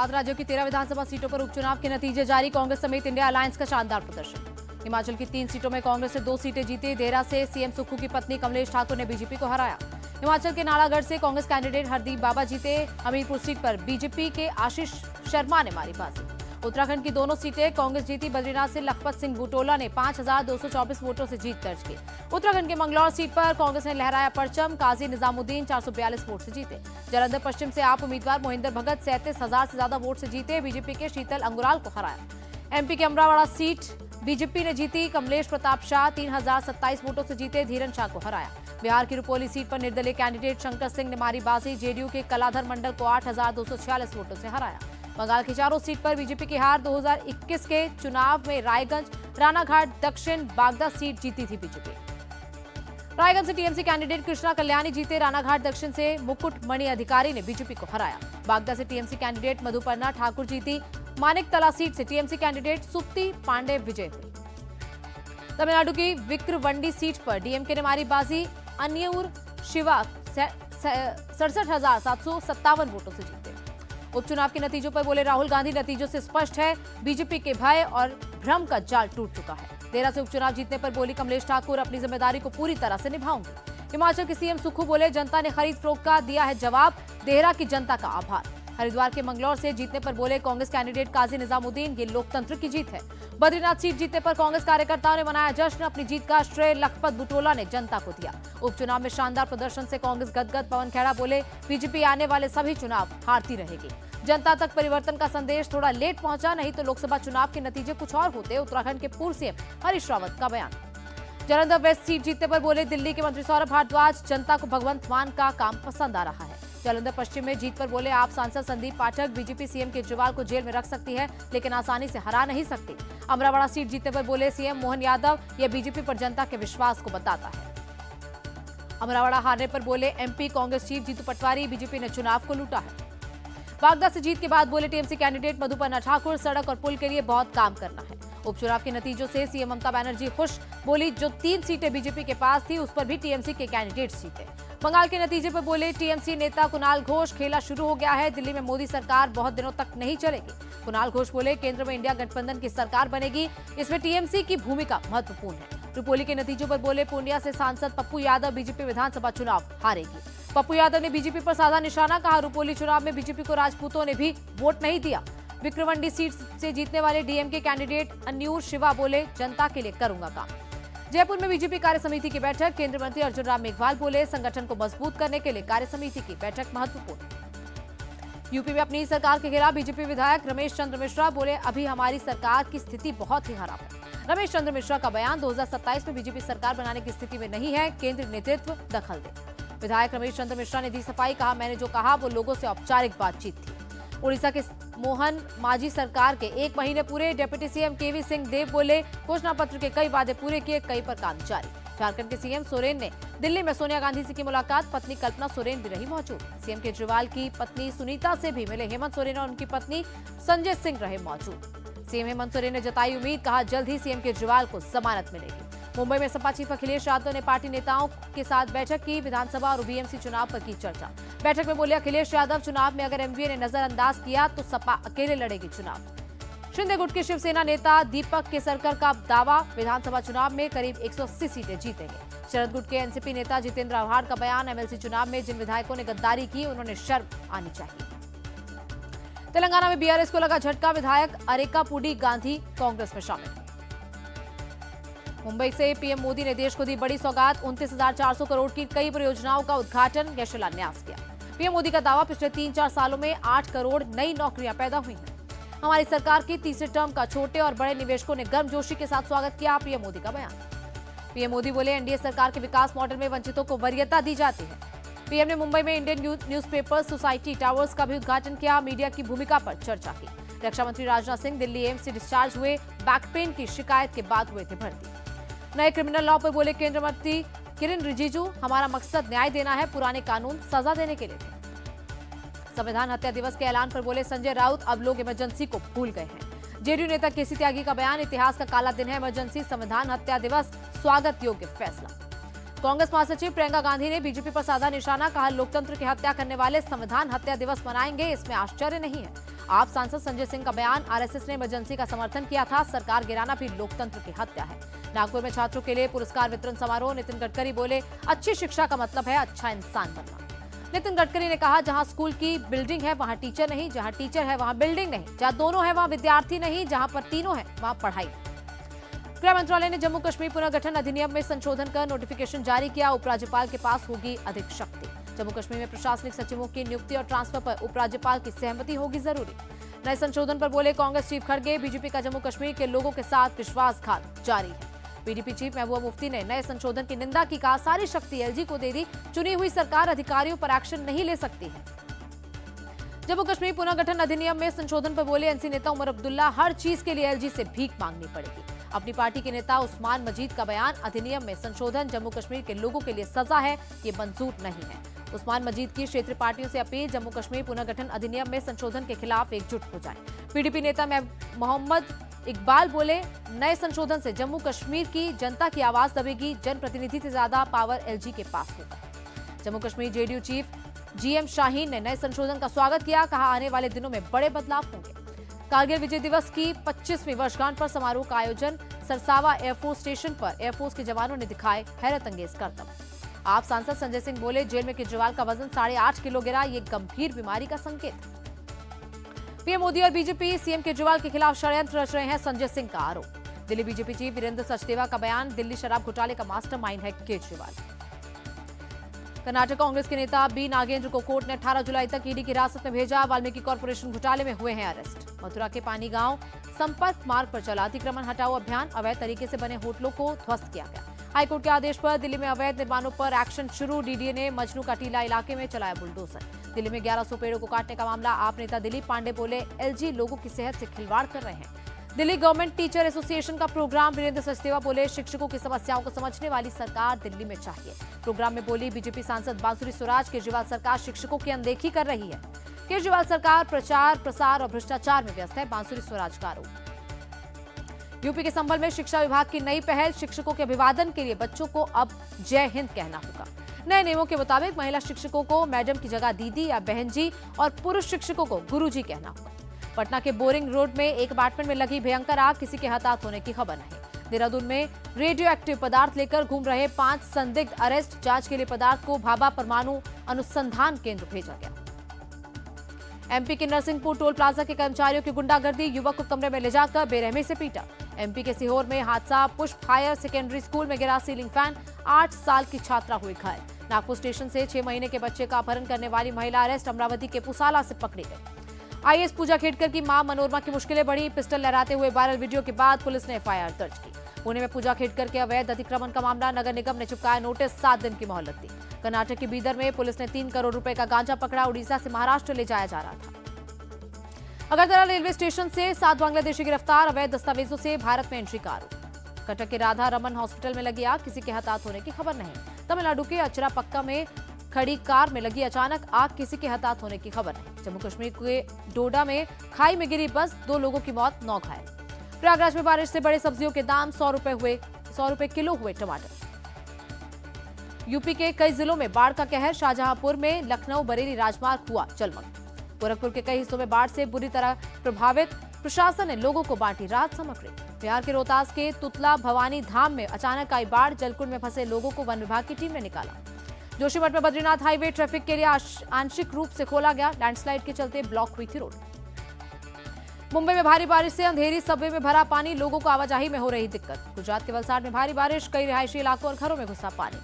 7 राज्यों की 13 विधानसभा सीटों पर उपचुनाव के नतीजे जारी। कांग्रेस समेत इंडिया अलायंस का शानदार प्रदर्शन। हिमाचल की 3 सीटों में कांग्रेस ने 2 सीटें जीती। देहरा से सीएम सुक्खू की पत्नी कमलेश ठाकुर ने बीजेपी को हराया। हिमाचल के नालागढ़ से कांग्रेस कैंडिडेट हरदीप बाबा जीते। हमीरपुर सीट पर बीजेपी के आशीष शर्मा ने मारी बाजी। उत्तराखंड की दोनों सीटें कांग्रेस जीती। बद्रीनाथ से लखपत सिंह बुटोला ने 5224 वोटों से जीत दर्ज की। उत्तराखंड के मंगलौर सीट पर कांग्रेस ने लहराया परचम। काजी निजामुद्दीन 442 वोट से जीते। जालंधर पश्चिम से आप उम्मीदवार मोहिंदर भगत 37,000 से ज्यादा वोट से जीते। बीजेपी के शीतल अंगुराल को हराया। एमपी के अमरावाड़ा सीट बीजेपी ने जीती। कमलेश प्रताप शाह 3027 वोटों से जीते। धीरन शाह को हराया। बिहार की रुपौली सीट पर निर्दलीय कैंडिडेट शंकर सिंह ने मारी बाजी। जेडीयू के कलाधर मंडल को 8246 वोटों से हराया। बंगाल की चारों सीट पर बीजेपी की हार। 2021 के चुनाव में रायगंज, रानाघाट दक्षिण, बागदा सीट जीती थी बीजेपी। रायगंज से टीएमसी कैंडिडेट कृष्णा कल्याणी जीते। रानाघाट दक्षिण से मुकुट मणि अधिकारी ने बीजेपी को हराया। बागदा से टीएमसी कैंडिडेट मधुपर्णा ठाकुर जीती। मानिकतला सीट से टीएमसी कैंडिडेट सुप्ती पांडे विजय हुई। तमिलनाडु की विक्रवंडी सीट पर डीएमके ने मारी बाजी। अन्यूर शिवा 67,757 वोटों से जीते। उपचुनाव के नतीजों पर बोले राहुल गांधी, नतीजों से स्पष्ट है बीजेपी के भय और भ्रम का जाल टूट चुका है। देहरा से उपचुनाव जीतने पर बोली कमलेश ठाकुर, अपनी जिम्मेदारी को पूरी तरह से निभाऊंगी। हिमाचल के सीएम सुक्खू बोले जनता ने खरीद फरोख्त का दिया है जवाब। देहरा की जनता का आभार। हरिद्वार के मंगलौर से जीतने पर बोले कांग्रेस कैंडिडेट काजी निजामुद्दीन, ये लोकतंत्र की जीत है। बद्रीनाथ सीट जीतने पर कांग्रेस कार्यकर्ताओं ने मनाया जश्न। अपनी जीत का श्रेय लखपत बुटोला ने जनता को दिया। उपचुनाव में शानदार प्रदर्शन से कांग्रेस गदगद। पवन खेड़ा बोले बीजेपी आने वाले सभी चुनाव हारती रहेगी। जनता तक परिवर्तन का संदेश थोड़ा लेट पहुंचा, नहीं तो लोकसभा चुनाव के नतीजे कुछ और होते। उत्तराखंड के पूर्व सीएम हरीश रावत का बयान। जालंधर वेस्ट सीट जीतने पर बोले दिल्ली के मंत्री सौरभ भारद्वाज, जनता को भगवंत मान का काम पसंद आ रहा है। जालंधर पश्चिम में जीत पर बोले आप सांसद संदीप पाठक, बीजेपी सीएम केजरीवाल को जेल में रख सकती है लेकिन आसानी से हरा नहीं सकती। अमरावाड़ा सीट जीतने पर बोले सीएम मोहन यादव, यह बीजेपी पर जनता के विश्वास को बताता है। अमरावाड़ा हारने पर बोले MP Congress chief Jitu Patwari, BJP ने चुनाव को लूटा है। बागदा से जीत के बाद बोले टीएमसी कैंडिडेट मधुपर्णा ठाकुर, सड़क और पुल के लिए बहुत काम करना है। उपचुनाव के नतीजों से सीएम ममता बनर्जी खुश, बोली जो 3 सीटें बीजेपी के पास थी उस पर भी टीएमसी के कैंडिडेट जीते। बंगाल के नतीजे पर बोले टीएमसी नेता कुणाल घोष, खेला शुरू हो गया है। दिल्ली में मोदी सरकार बहुत दिनों तक नहीं चलेगी। कुणाल घोष बोले केंद्र में इंडिया गठबंधन की सरकार बनेगी, इसमें टीएमसी की भूमिका महत्वपूर्ण है। रुपौली के नतीजों पर बोले पूर्णिया से सांसद पप्पू यादव, बीजेपी विधानसभा चुनाव हारेगी। पप्पू यादव ने बीजेपी पर साधा निशाना, कहा रुपौली चुनाव में बीजेपी को राजपूतों ने भी वोट नहीं दिया। विक्रवंडी सीट से जीतने वाले डीएमके कैंडिडेट अन्यूर शिवा बोले जनता के लिए करूंगा काम। जयपुर में बीजेपी कार्य समिति की बैठक। केंद्रीय मंत्री अर्जुन राम मेघवाल बोले संगठन को मजबूत करने के लिए कार्य समिति की बैठक महत्वपूर्ण। यूपी में अपनी सरकार के खिलाफ बीजेपी विधायक रमेश चंद्र मिश्रा बोले अभी हमारी सरकार की स्थिति बहुत ही खराब है। रमेश चंद्र मिश्रा का बयान 2027 में बीजेपी सरकार बनाने की स्थिति में नहीं है, केंद्रीय नेतृत्व दखल दे। विधायक रमेश चंद्र मिश्रा ने दी सफाई, कहा मैंने जो कहा वो लोगों से औपचारिक बातचीत थी। उड़ीसा के मोहन मांझी सरकार के 1 महीने पूरे। डिप्टी सीएम केवी सिंह देव बोले घोषणा पत्र के कई वादे पूरे किए, कई पर काम जारी। झारखंड के सीएम सोरेन ने दिल्ली में सोनिया गांधी से की मुलाकात, पत्नी कल्पना सोरेन भी रही मौजूद। सीएम केजरीवाल की पत्नी सुनीता से भी मिले हेमंत सोरेन और उनकी पत्नी संजय सिंह रहे मौजूद। सीएम हेमंत सोरेन ने जताई उम्मीद, कहा जल्द ही सीएम केजरीवाल को जमानत मिलेगी। मुंबई में सपा चीफ अखिलेश यादव ने पार्टी नेताओं के साथ बैठक की। विधानसभा और बीएमसी चुनाव पर की चर्चा। बैठक में बोले अखिलेश यादव, चुनाव में अगर एमवीए ने नजरअंदाज किया तो सपा अकेले लड़ेगी चुनाव। शिंदे गुट के शिवसेना नेता दीपक केसरकर का दावा, विधानसभा चुनाव में करीब 180 सीटें जीतेंगे। शरद गुट के एनसीपी नेता जितेंद्र आव्हाड का बयान, एमएलसी चुनाव में जिन विधायकों ने गद्दारी की उन्होंने शर्म आनी चाहिए। तेलंगाना में बीआरएस को लगा झटका, विधायक अरेकापुडी गांधी कांग्रेस में शामिल। मुंबई से पीएम मोदी ने देश को दी बड़ी सौगात, 29,400 करोड़ की कई परियोजनाओं का उद्घाटन या शिलान्यास किया। पीएम मोदी का दावा, पिछले 3-4 सालों में 8 करोड़ नई नौकरियां पैदा हुई हैं। हमारी सरकार की तीसरे टर्म का छोटे और बड़े निवेशकों ने गर्मजोशी के साथ स्वागत किया, पीएम मोदी का बयान। पीएम मोदी बोले एनडीए सरकार के विकास मॉडल में वंचितों को वरीयता दी जाती है। पीएम ने मुंबई में इंडियन न्यूज़पेपर्स सोसाइटी टावर्स का भी उद्घाटन किया, मीडिया की भूमिका पर चर्चा की। रक्षा मंत्री राजनाथ सिंह दिल्ली एम्स से डिस्चार्ज हुए, बैक पेन की शिकायत के बाद हुए थे भर्ती। नए क्रिमिनल लॉ पर बोले केंद्रीय मंत्री किरेन रिजिजू, हमारा मकसद न्याय देना है, पुराने कानून सजा देने के लिए थे। संविधान हत्या दिवस के ऐलान पर बोले संजय राउत, अब लोग इमरजेंसी को भूल गए हैं। जेडीयू नेता केसी त्यागी का बयान, इतिहास का काला दिन है इमरजेंसी, संविधान हत्या दिवस स्वागत योग्य फैसला। कांग्रेस महासचिव प्रियंका गांधी ने बीजेपी पर साधा निशाना, कहा लोकतंत्र की हत्या करने वाले संविधान हत्या दिवस मनाएंगे, इसमें आश्चर्य नहीं है। आप सांसद संजय सिंह का बयान, आरएसएस ने इमरजेंसी का समर्थन किया था, सरकार गिराना भी लोकतंत्र की हत्या है। नागपुर में छात्रों के लिए पुरस्कार वितरण समारोह, नितिन गडकरी बोले, अच्छी शिक्षा का मतलब है अच्छा इंसान बनना। नितिन गडकरी ने कहा, जहां स्कूल की बिल्डिंग है वहां टीचर नहीं, जहां टीचर है वहां बिल्डिंग नहीं, जहां दोनों है वहां विद्यार्थी नहीं, जहां पर तीनों है वहां पढ़ाई। गृह मंत्रालय ने जम्मू कश्मीर पुनर्गठन अधिनियम में संशोधन कर नोटिफिकेशन जारी किया, उपराज्यपाल के पास होगी अधिक शक्ति। जम्मू कश्मीर में प्रशासनिक सचिवों की नियुक्ति और ट्रांसफर पर उपराज्यपाल की सहमति होगी जरूरी। नए संशोधन पर बोले कांग्रेस चीफ खड़गे, बीजेपी का जम्मू कश्मीर के लोगों के साथ विश्वासघात जारी है। पीडीपी चीफ महबूबा मुफ्ती ने नए संशोधन की निंदा की, कहा सारी शक्ति एलजी को दे दी, चुनी हुई सरकार अधिकारियों पर एक्शन नहीं ले सकती है। जम्मू कश्मीर पुनर्गठन अधिनियम में संशोधन पर बोले एनसी नेता उमर अब्दुल्ला, हर चीज के लिए एलजी से भीख मांगनी पड़ेगी। अपनी पार्टी के नेता उस्मान मजीद का बयान, अधिनियम में संशोधन जम्मू कश्मीर के लोगों के लिए सजा है, ये मंजूर नहीं है। उस्मान मजीद की क्षेत्रीय पार्टियों से अपील, जम्मू कश्मीर पुनर्गठन अधिनियम में संशोधन के खिलाफ एकजुट हो जाए। पीडीपी नेता मोहम्मद इकबाल बोले, नए संशोधन से जम्मू कश्मीर की जनता की आवाज दबेगी, जनप्रतिनिधि से ज्यादा पावर एलजी के पास होगा। Jammu Kashmir JDU chief GM Shaheen ने नए संशोधन का स्वागत किया, कहा आने वाले दिनों में बड़े बदलाव होंगे। कारगिल विजय दिवस की 25वीं वर्षगांठ पर समारोह का आयोजन, सरसावा एयरफोर्स स्टेशन पर एयरफोर्स के जवानों ने दिखाए हैरत अंगेज करतब। आप सांसद संजय सिंह बोले, जेल में केजरीवाल का वजन 8.5 किलो गिरा, ये गंभीर बीमारी का संकेत। पीएम मोदी और बीजेपी सीएम केजरीवाल के खिलाफ षड्यंत्र रच रहे हैं, संजय सिंह का आरोप। दिल्ली बीजेपी चीफ वीरेंद्र सचदेवा का बयान, दिल्ली शराब घोटाले का मास्टरमाइंड है केजरीवाल। कर्नाटक कांग्रेस के नेता बी नागेंद्र को कोर्ट ने 18 जुलाई तक ईडी की हिरासत में भेजा, वाल्मीकि कॉर्पोरेशन घोटाले में हुए हैं अरेस्ट। मथुरा के पानी गांव संपर्क मार्ग पर चला अतिक्रमण हटाओ अभियान, अवैध तरीके से बने होटलों को ध्वस्त किया गया। हाईकोर्ट के आदेश पर दिल्ली में अवैध निर्माणों पर एक्शन शुरू, डीडीए ने मजनू का टीला इलाके में चलाया बुलडोजर। दिल्ली में 1100 पेड़ों को काटने का मामला, आप नेता दिलीप पांडे बोले, एलजी लोगों की सेहत से खिलवाड़ कर रहे हैं। दिल्ली गवर्नमेंट टीचर एसोसिएशन का प्रोग्राम, वीरेंद्र सचदेवा बोले, शिक्षकों की समस्याओं को समझने वाली सरकार दिल्ली में चाहिए। प्रोग्राम में बोली बीजेपी सांसद बांसुरी स्वराज, केजरीवाल सरकार शिक्षकों की अनदेखी कर रही है। केजरीवाल सरकार प्रचार प्रसार और भ्रष्टाचार में व्यस्त है, बांसुरी स्वराज का आरोप। यूपी के संभल में शिक्षा विभाग की नई पहल, शिक्षकों के अभिवादन के लिए बच्चों को अब जय हिंद कहना होगा। नए नियमों के मुताबिक महिला शिक्षकों को मैडम की जगह दीदी या बहन जी और पुरुष शिक्षकों को गुरुजी कहना होगा। पटना के बोरिंग रोड में एक अपार्टमेंट में लगी भयंकर आग, किसी के हताहत होने की खबर नहीं। देहरादून में रेडियो एक्टिव पदार्थ लेकर घूम रहे 5 संदिग्ध अरेस्ट, जांच के लिए पदार्थ को भाभा परमाणु अनुसंधान केंद्र भेजा गया। एमपी के नरसिंहपुर टोल प्लाजा के कर्मचारियों की गुंडागर्दी, युवक को कमरे में ले जाकर बेरहमी से पीटा। एमपी के सीहोर में हादसा, पुष्प हायर सेकेंडरी स्कूल में गिरा सीलिंग फैन, 8 साल की छात्रा हुई घायल। नागपुर स्टेशन से 6 महीने के बच्चे का अपहरण करने वाली महिला अरेस्ट, अमरावती के पुसाला से पकड़ी गई। आईएएस पूजा खेड़कर की मां मनोरमा की मुश्किलें बढ़ी, पिस्टल लहराते हुए वायरल वीडियो के बाद पुलिस ने एफआईआर दर्ज की। पुणे में पूजा खेड़कर के अवैध अतिक्रमण का मामला, नगर निगम ने चिपकाया नोटिस, 7 दिन की मोहलत दी। कर्नाटक के बीदर में पुलिस ने 3 करोड़ रुपए का गांजा पकड़ा, उड़ीसा से महाराष्ट्र ले जाया जा रहा था। अगरतला रेलवे स्टेशन से 7 बांग्लादेशी गिरफ्तार, अवैध दस्तावेजों से भारत में एंट्री का आरोप। कटक के राधा रमन हॉस्पिटल में लगी आग, किसी के हताहत होने की खबर नहीं। तमिलनाडु के अचरा पक्का में खड़ी कार में लगी अचानक आग, किसी के हताहत होने की खबर नहीं। जम्मू कश्मीर के डोडा में खाई में गिरी बस, 2 लोगों की मौत, 9 घायल। प्रयागराज में बारिश से बढ़े सब्जियों के दाम, 100 रुपए किलो हुए टमाटर। यूपी के कई जिलों में बाढ़ का कहर, शाहजहांपुर में लखनऊ बरेली राजमार्ग हुआ जलमग्न। गोरखपुर के कई हिस्सों में बाढ़ से बुरी तरह प्रभावित, प्रशासन ने लोगों को बांटी राहत सामग्री। बिहार के रोहतास के तुतला भवानी धाम में अचानक आई बाढ़, जलकुंड में फंसे लोगों को वन विभाग की टीम ने निकाला। जोशीमठ में बद्रीनाथ हाईवे ट्रैफिक के लिए आंशिक रूप से खोला गया, लैंडस्लाइड के चलते ब्लॉक हुई थी रोड। मुंबई में भारी बारिश से अंधेरी सबवे में भरा पानी, लोगों को आवाजाही में हो रही दिक्कत। गुजरात के वलसाड में भारी बारिश, कई रिहायशी इलाकों और घरों में घुसा पानी।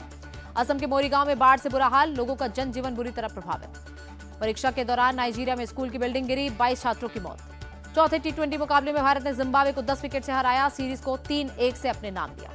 असम के मोरीगांव में बाढ़ से बुरा हाल, लोगों का जनजीवन बुरी तरह प्रभावित। परीक्षा के दौरान नाइजीरिया में स्कूल की बिल्डिंग गिरी, 22 छात्रों की मौत। चौथे T20 मुकाबले में भारत ने जिम्बाब्वे को 10 विकेट से हराया, सीरीज को 3-1 से अपने नाम लिया।